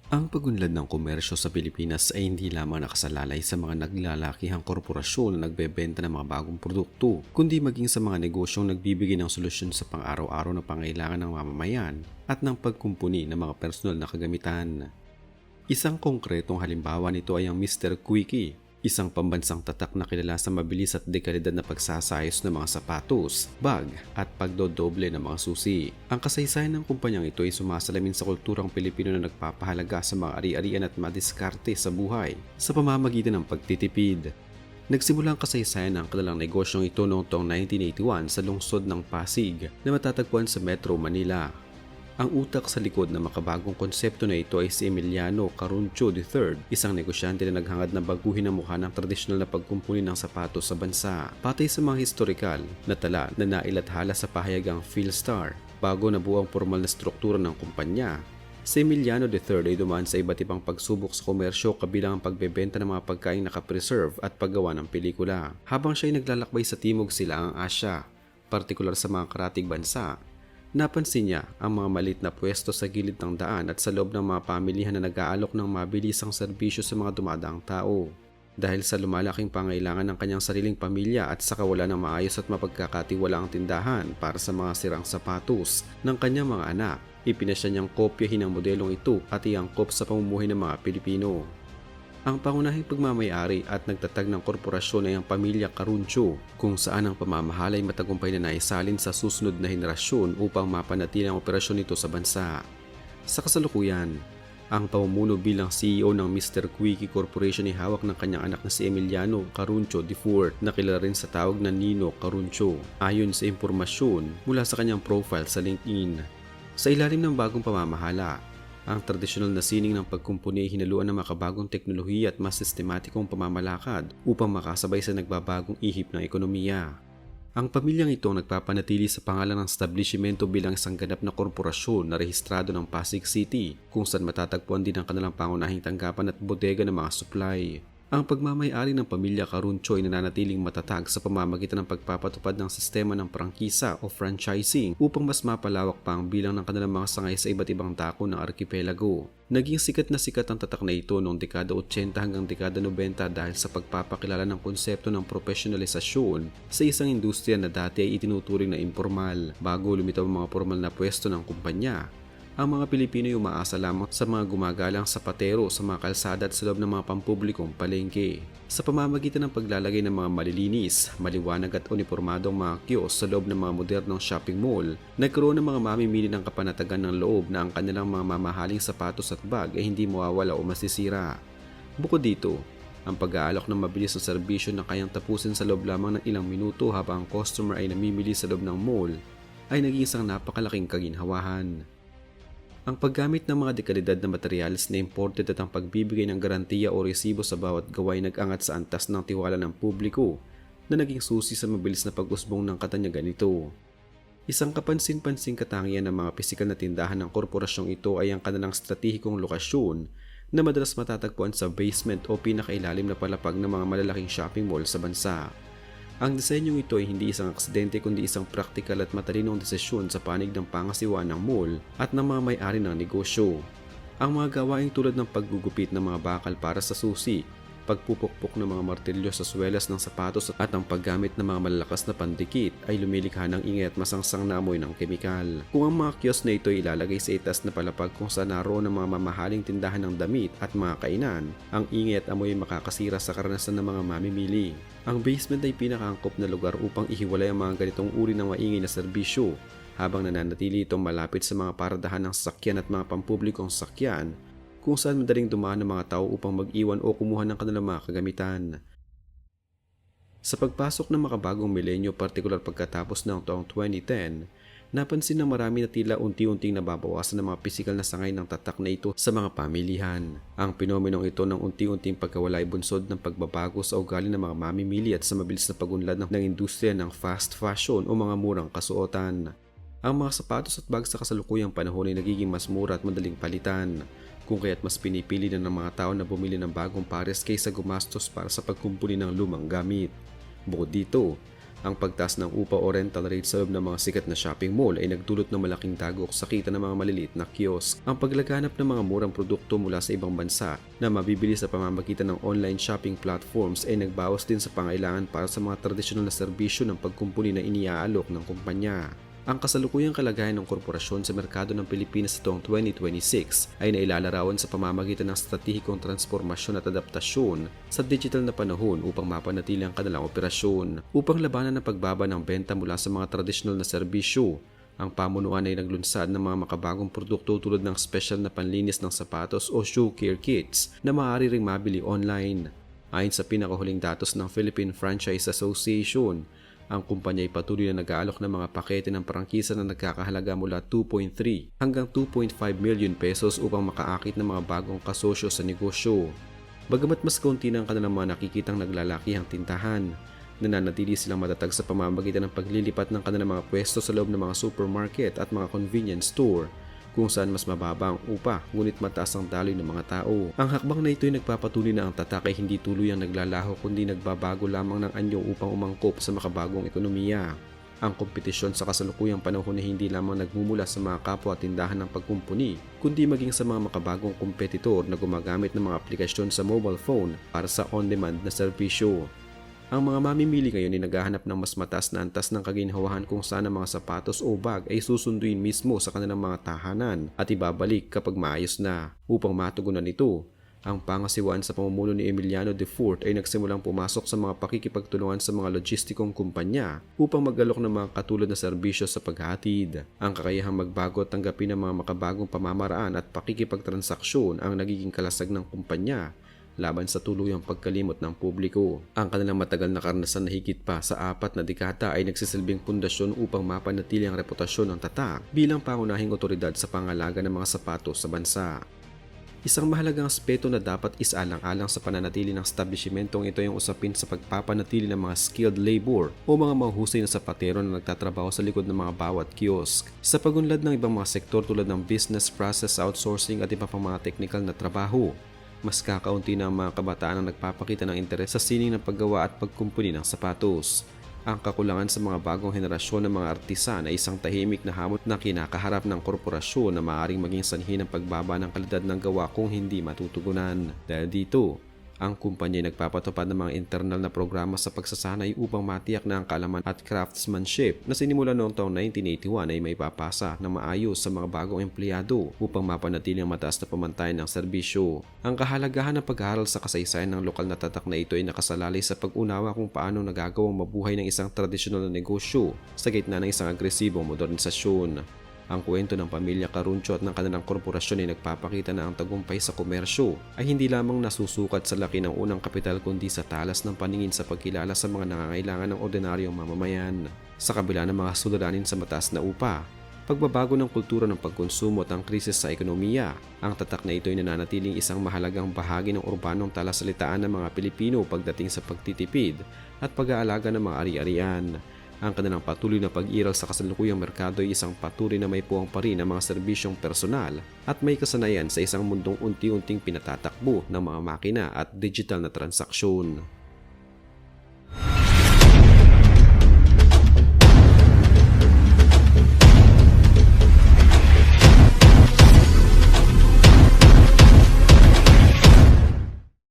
Ang pagunlad ng komersyo sa Pilipinas ay hindi lamang nakasalalay sa mga naglalakihang korporasyon na nagbebenta ng mga bagong produkto, kundi maging sa mga negosyong nagbibigay ng solusyon sa pang-araw-araw na pangailangan ng mamamayan at ng pagkumpuni ng mga personal na kagamitan. Isang konkretong halimbawa nito ay ang Mr. Quickie, isang pambansang tatak na kilala sa mabilis at dekalidad na pagsasayos ng mga sapatos, bag at pagdodoble ng mga susi. Ang kasaysayan ng kumpanyang ito ay sumasalamin sa kulturang Pilipino na nagpapahalaga sa mga ari-arian at madiskarte sa buhay sa pamamagitan ng pagtitipid. Nagsimula ang kasaysayan ng kilalang negosyong ito noong taong 1981 sa lungsod ng Pasig na matatagpuan sa Metro Manila. Ang utak sa likod ng makabagong konsepto na ito ay si Emiliano Caruncho III, isang negosyante na naghangad na baguhin ang mukha ng tradisyonal na pagkumpuni ng sapatos sa bansa. Patay sa mga historikal na tala na nailathala sa pahayagang PhilStar, bago nabuo ang formal na struktura ng kumpanya, si Emiliano III ay dumaan sa iba't ibang pagsubok sa komersyo kabilang ang pagbebenta ng mga pagkain nakapreserve at paggawa ng pelikula. Habang siya ay naglalakbay sa Timog Silangang Asya, partikular sa mga karatig bansa, napansin niya ang mga maliit na pwesto sa gilid ng daan at sa loob ng mga pamilihan na nag-aalok ng mabilisang serbisyo sa mga dumadaang tao. Dahil sa lumalaking pangailangan ng kanyang sariling pamilya at sa kawalan ng maayos at mapagkakatiwalaang tindahan para sa mga sirang sapatos ng kanyang mga anak, ipinasya niyang kopyahin ang modelong ito at iangkop sa pamumuhay ng mga Pilipino. Ang pangunahing pagmamayari at nagtatag ng korporasyon ay ang pamilya Caruncho, kung saan ang pamamahala ay matagumpay na naisalin sa susunod na henerasyon upang mapanatili ang operasyon nito sa bansa. Sa kasalukuyan, ang pamumuno bilang CEO ng Mr. Quickie Corporation ay hawak ng kanyang anak na si Emiliano Caruncho IV na kilala rin sa tawag na Nino Caruncho, ayon sa impormasyon mula sa kanyang profile sa LinkedIn. Sa ilalim ng bagong pamamahala, ang tradisyonal na sining ng pagkumpuni ay hinaluan ng makabagong teknolohiya at mas sistematikong pamamalakad upang makasabay sa nagbabagong ihip ng ekonomiya. Ang pamilyang ito ang nagpapanatili sa pangalan ng establishmento bilang isang ganap na korporasyon na rehistrado ng Pasig City, kung saan matatagpuan din ang kanilang pangunahing tanggapan at bodega ng mga supply. Ang pagmamayari ng pamilya Caruncho ay nananatiling matatag sa pamamagitan ng pagpapatupad ng sistema ng prangkisa o franchising upang mas mapalawak pa ang bilang ng kanilang mga sangay sa iba't ibang dako ng arkipelago. Naging sikat ang tatak na ito noong dekada 80 hanggang dekada 90 dahil sa pagpapakilala ng konsepto ng profesionalisasyon sa isang industriya na dati ay itinuturing na informal. Bago lumitaw ang mga formal na pwesto ng kumpanya, ang mga Pilipino ay umaasa lamang sa mga gumagalang sapatero sa mga kalsada at sa loob ng mga pampublikong palengke. Sa pamamagitan ng paglalagay ng mga malilinis, maliwanag at unipormadong mga kiosk sa loob ng mga modernong shopping mall, nagkaroon ng mga mamimili ng kapanatagan ng loob na ang kanilang mga mamahaling sapatos at bag ay hindi mawawala o masisira. Bukod dito, ang pag-aalok ng mabilis na serbisyo na kayang tapusin sa loob lamang ng ilang minuto habang ang customer ay namimili sa loob ng mall ay naging isang napakalaking kaginhawahan. Ang paggamit ng mga dekalidad na materyales na imported at ang pagbibigay ng garantiya o resibo sa bawat gawa ay nag-angat sa antas ng tiwala ng publiko na naging susi sa mabilis na pag-usbong ng katanyagan nito. Isang kapansin-pansing katangian ng mga pisikal na tindahan ng korporasyong ito ay ang kanilang stratehikong lokasyon na madalas matatagpuan sa basement o pinakailalim na palapag ng mga malalaking shopping mall sa bansa. Ang disenyong ito ay hindi isang aksidente kundi isang praktikal at matalinong desisyon sa panig ng pangasiwaan ng mall at ng mga may-ari ng negosyo. Ang mga gawaing tulad ng paggugupit ng mga bakal para sa susi, pagpupukpok ng mga martilyo sa swelas ng sapatos at ang paggamit ng mga malalakas na pandikit ay lumilikha ng ingay at masangsang na amoy ng kemikal. Kung ang mga kiosk na ito ay ilalagay sa itas na palapag kung saan naroon ang mga mamahaling tindahan ng damit at mga kainan, ang ingay at amoy ay makakasira sa karanasan ng mga mamimili. Ang basement ay pinakaangkop na lugar upang ihiwalay ang mga ganitong uri ng maingay na serbisyo, habang nananatili itong malapit sa mga paradahan ng sasakyan at mga pampublikong sasakyan kung saan madaling dumaan ng mga tao upang mag-iwan o kumuha ng kanilang mga kagamitan. Sa pagpasok ng makabagong milenyo, partikular pagkatapos ng taong 2010, napansin na marami na tila unti-unting nababawasan ng mga pisikal na sangay ng tatak na ito sa mga pamilihan. Ang penomenong ito ng unti-unting pagkawala ay bunsod ng pagbabago sa ugali ng mga mamimili at sa mabilis na pagunlad ng industriya ng fast fashion o mga murang kasuotan. Ang mga sapatos at bag sa kasalukuyang panahon ay nagiging mas mura at madaling palitan, kung kaya't mas pinipili na ng mga tao na bumili ng bagong pares kaysa gumastos para sa pagkumpuni ng lumang gamit. Bukod dito, Ang pagtaas ng upa o rental rate sa loob ng mga sikat na shopping mall ay nagdulot ng malaking dagok sa kita ng mga maliliit na kiosk. Ang paglaganap ng mga murang produkto mula sa ibang bansa na mabibili sa pamamagitan ng online shopping platforms ay nagbawas din sa pangailangan para sa mga tradisyonal na serbisyo ng pagkumpuni na iniaalok ng kumpanya. Ang kasalukuyang kalagayan ng korporasyon sa merkado ng Pilipinas taong 2026 ay nailalarawan sa pamamagitan ng estratehikong transformasyon at adaptasyon sa digital na panahon upang mapanatili ang kanilang operasyon. Upang labanan ang pagbaba ng benta mula sa mga tradisyonal na serbisyo, ang pamunuan ay naglunsad ng mga makabagong produkto tulad ng special na panlinis ng sapatos o shoe care kits na maaari ring mabili online. Ayon sa pinakahuling datos ng Philippine Franchise Association, ang kumpanya ay patuloy na nag-aalok ng mga pakete ng prangkisa na nagkakahalaga mula 2.3 hanggang 2.5 million pesos upang makaakit ng mga bagong kasosyo sa negosyo. Bagamat mas kaunti na ang kanilang mga nakikitang naglalakihang tintahan, nananatili silang matatag sa pamamagitan ng paglilipat ng kanilang mga pwesto sa loob ng mga supermarket at mga convenience store kung saan mas mababa ang upa ngunit mataas ang daloy ng mga tao. Ang hakbang na ito ay nagpapatuloy na ang tatak ay hindi tuluyang naglalaho kundi nagbabago lamang ng anyo upang umangkop sa makabagong ekonomiya. Ang kompetisyon sa kasalukuyang panahon ay hindi lamang nagmumula sa mga kapwa tindahan ng pagkumpuni, kundi maging sa mga makabagong kompetitor na gumagamit ng mga aplikasyon sa mobile phone para sa on-demand na serbisyo. Ang mga mamimili ngayon ay naghahanap ng mas mataas na antas ng kaginhawahan kung saan ang mga sapatos o bag ay susunduin mismo sa kanilang mga tahanan at ibabalik kapag maayos na. Upang matugunan ito, ang pangasiwaan sa pamumuno ni Emiliano de Fort ay nagsimulang pumasok sa mga pakikipagtulungan sa mga logistikong kumpanya upang mag-alok ng mga katulad na serbisyo sa paghatid. Ang kakayahang magbago at tanggapin ng mga makabagong pamamaraan at pakikipagtransaksyon ang nagiging kalasag ng kumpanya laban sa tuluyang pagkalimot ng publiko. Ang kanilang matagal na karanasan na higit pa sa 4 na dekada ay nagsisilbing pundasyon upang mapanatili ang reputasyon ng tatak bilang pangunahing otoridad sa pangalaga ng mga sapatos sa bansa. Isang mahalagang aspeto na dapat isaalang-alang sa pananatili ng establishmentong ito ay ang usapin sa pagpapanatili ng mga skilled labor o mga mahusay na sapatero na nagtatrabaho sa likod ng mga bawat kiosk. Sa pagunlad ng ibang mga sektor tulad ng business process outsourcing at iba pang mga technical na trabaho, mas kakaunti na ang mga kabataan ang nagpapakita ng interes sa sining ng paggawa at pagkumpuni ng sapatos. Ang kakulangan sa mga bagong henerasyon ng mga artisan ay isang tahimik na hamon na kinakaharap ng korporasyon na maaaring maging sanhi ng pagbaba ng kalidad ng gawa kung hindi matutugunan. Dahil dito, ang kumpanya ay nagpapatupad ng mga internal na programa sa pagsasanay upang matiyak na ang kaalaman at craftsmanship na sinimula noong taong 1981 ay may papasa ng maayos sa mga bagong empleyado upang mapanatili ang mataas na pamantayan ng serbisyo. Ang kahalagahan ng pag-aaral sa kasaysayan ng lokal na tatak na ito ay nakasalalay sa pag-unawa kung paano nagagawang mabuhay ng isang tradisyonal na negosyo sa gitna ng isang agresibong modernisasyon. Ang kwento ng pamilya Caruncho at ng kanilang korporasyon ay nagpapakita na ang tagumpay sa komersyo ay hindi lamang nasusukat sa laki ng unang kapital kundi sa talas ng paningin sa pagkilala sa mga nangangailangan ng ordinaryong mamamayan. Sa kabila ng mga suliranin sa mataas na upa, pagbabago ng kultura ng pagkonsumo at ang krisis sa ekonomiya, ang tatak na ito ay nananatiling isang mahalagang bahagi ng urbanong talasalitaan ng mga Pilipino pagdating sa pagtitipid at pag-aalaga ng mga ari-arian. Ang kanilang patuloy na pag-iral sa kasalukuyang merkado ay isang patuloy na may puwang pa rin ng mga serbisyong personal at may kasanayan sa isang mundong unti-unting pinatatakbo ng mga makina at digital na transaksyon.